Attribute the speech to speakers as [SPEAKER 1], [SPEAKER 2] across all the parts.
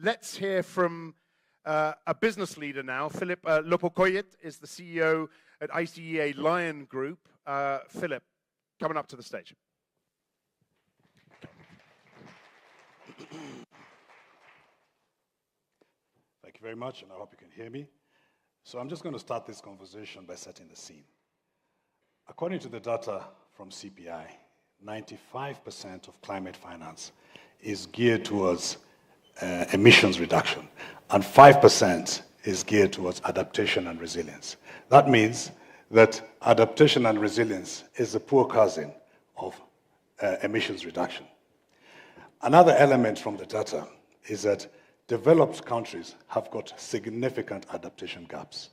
[SPEAKER 1] Let's hear from a business leader now. Philip Lopokoiyit is the CEO at ICEA Lion Group. Philip, coming up to the stage.
[SPEAKER 2] Thank you very much, and I hope you can hear me. So I'm just going to start this conversation by setting the scene. According to the data from CPI, 95% of climate finance is geared towards emissions reduction, and 5% is geared towards adaptation and resilience. That means that adaptation and resilience is the poor cousin of emissions reduction. Another element from the data is that developed countries have got significant adaptation gaps.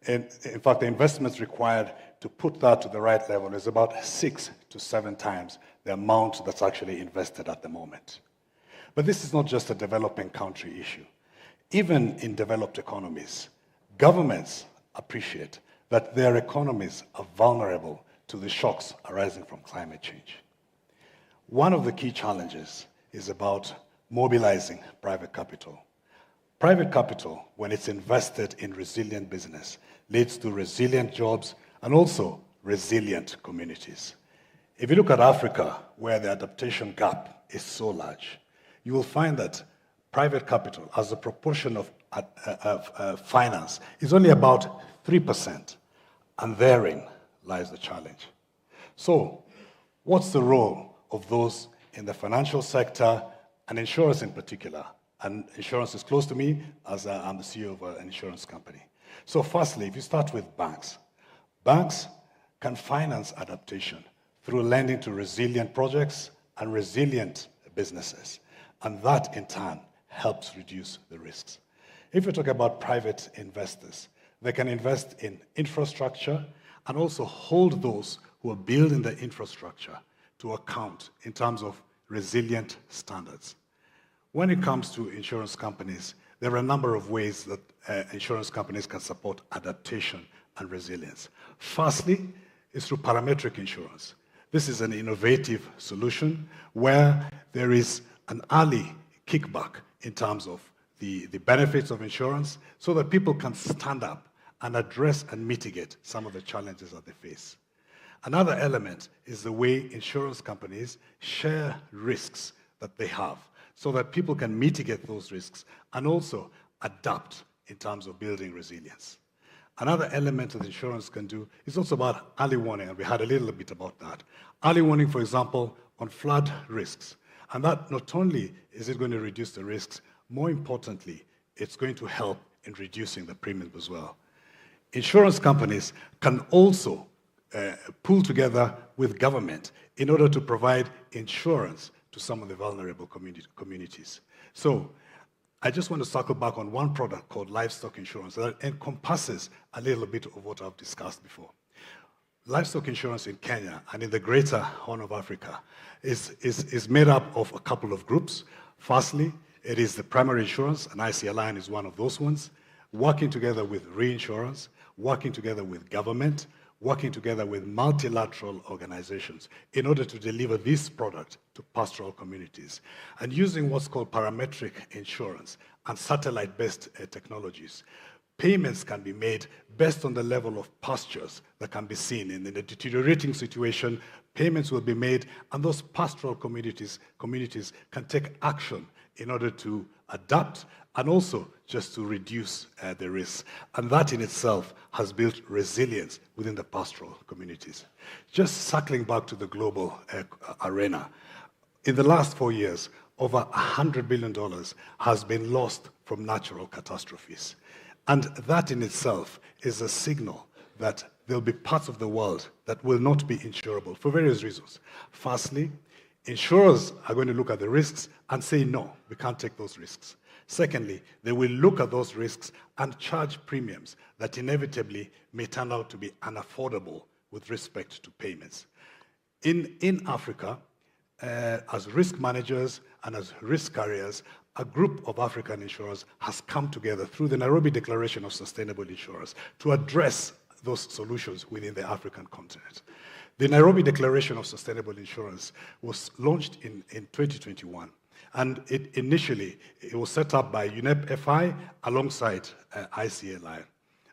[SPEAKER 2] In fact, the investments required to put that to the right level is about 6 to 7 times the amount that's actually invested at the moment. But this is not just a developing country issue. Even in developed economies, governments appreciate that their economies are vulnerable to the shocks arising from climate change. One of the key challenges is about mobilizing private capital. Private capital, when it's invested in resilient business, leads to resilient jobs and also resilient communities. If you look at Africa, where the adaptation gap is so large, you will find that private capital, as a proportion of finance, is only about 3%, and therein lies the challenge. So, what's the role of those in the financial sector and insurance in particular? And insurance is close to me, as I'm the CEO of an insurance company. So firstly, if you start with banks, banks can finance adaptation through lending to resilient projects and resilient businesses. And that, in turn, helps reduce the risks. If you talk about private investors, they can invest in infrastructure and also hold those who are building the infrastructure to account in terms of resilient standards. When it comes to insurance companies, there are a number of ways that insurance companies can support adaptation and resilience. Firstly, is through parametric insurance. This is an innovative solution where there is an early kickback in terms of the benefits of insurance so that people can stand up and address and mitigate some of the challenges that they face. Another element is the way insurance companies share risks that they have so that people can mitigate those risks and also adapt in terms of building resilience. Another element that insurance can do is also about early warning, and we had a little bit about that. Early warning, for example, on flood risks. And that not only is it going to reduce the risks, more importantly, it's going to help in reducing the premiums as well. Insurance companies can also pull together with government in order to provide insurance to some of the vulnerable communities. So I just want to circle back on one product called livestock insurance that encompasses a little bit of what I've discussed before. Livestock insurance in Kenya and in the greater Horn of Africa is made up of a couple of groups. Firstly, it is the primary insurance, and ICEA Lion is one of those ones, working together with reinsurance, working together with government, working together with multilateral organizations in order to deliver this product to pastoral communities, and using what's called parametric insurance and satellite-based technologies. Payments can be made based on the level of pastures that can be seen. In a deteriorating situation, payments will be made, and those pastoral communities can take action in order to adapt and also just to reduce the risks. And that in itself has built resilience within the pastoral communities. Just circling back to the global arena, in the last 4 years, over $100 billion has been lost from natural catastrophes. And that in itself is a signal that there'll be parts of the world that will not be insurable for various reasons. Firstly, insurers are going to look at the risks and say, no, we can't take those risks. Secondly, they will look at those risks and charge premiums that inevitably may turn out to be unaffordable with respect to payments. In Africa, as risk managers and as risk carriers, a group of African insurers has come together through the Nairobi Declaration of Sustainable Insurance to address those solutions within the African continent. The Nairobi Declaration of Sustainable Insurance was launched in 2021, And initially, it was set up by UNEP FI alongside ICA Lion.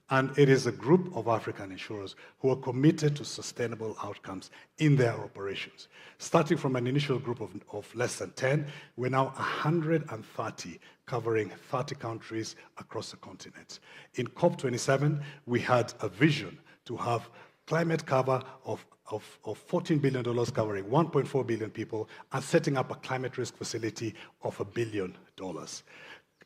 [SPEAKER 2] And it is a group of African insurers who are committed to sustainable outcomes in their operations. Starting from an initial group of less than 10, we're now 130, covering 30 countries across the continent. In COP27, we had a vision to have climate cover of $14 billion covering 1.4 billion people and setting up a climate risk facility of $1 billion.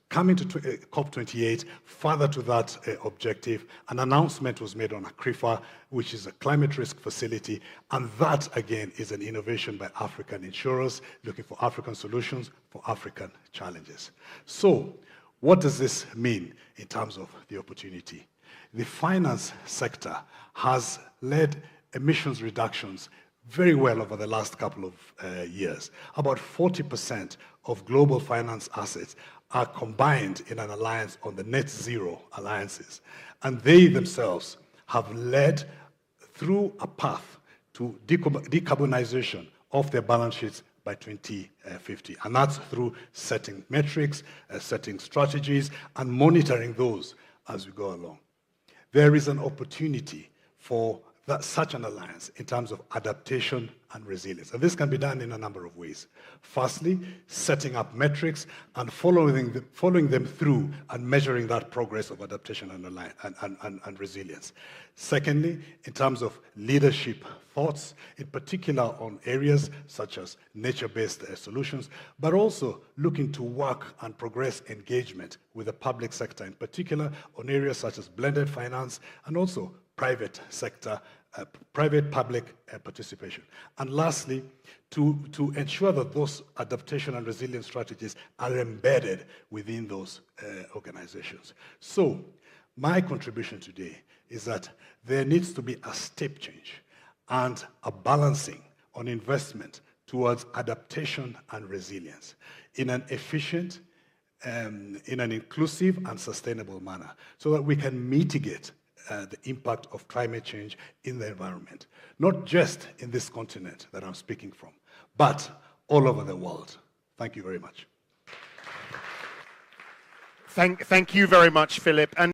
[SPEAKER 2] Coming to COP28, further to that objective, an announcement was made on ACRIFA, which is a climate risk facility, and that, again, is an innovation by African insurers looking for African solutions for African challenges. So, what does this mean in terms of the opportunity? The finance sector has led emissions reductions very well over the last couple of years. About 40% of global finance assets are combined in an alliance on the net zero alliances. And they themselves have led through a path to decarbonization of their balance sheets by 2050. And that's through setting metrics, setting strategies, and monitoring those as we go along. There is an opportunity for such an alliance in terms of adaptation and resilience. And this can be done in a number of ways. Firstly, setting up metrics and following them through and measuring that progress of adaptation and resilience. Secondly, in terms of leadership thoughts, in particular on areas such as nature-based solutions, but also looking to work and progress engagement with the public sector, in particular on areas such as blended finance and also private sector, private-public participation. And lastly, to ensure that those adaptation and resilience strategies are embedded within those organizations. So, my contribution today is that there needs to be a step change and a balancing on investment towards adaptation and resilience in an efficient, in an inclusive and sustainable manner so that we can mitigate the impact of climate change in the environment, not just in this continent that I'm speaking from, but all over the world. Thank you very much.
[SPEAKER 1] Thank you very much, Philip. And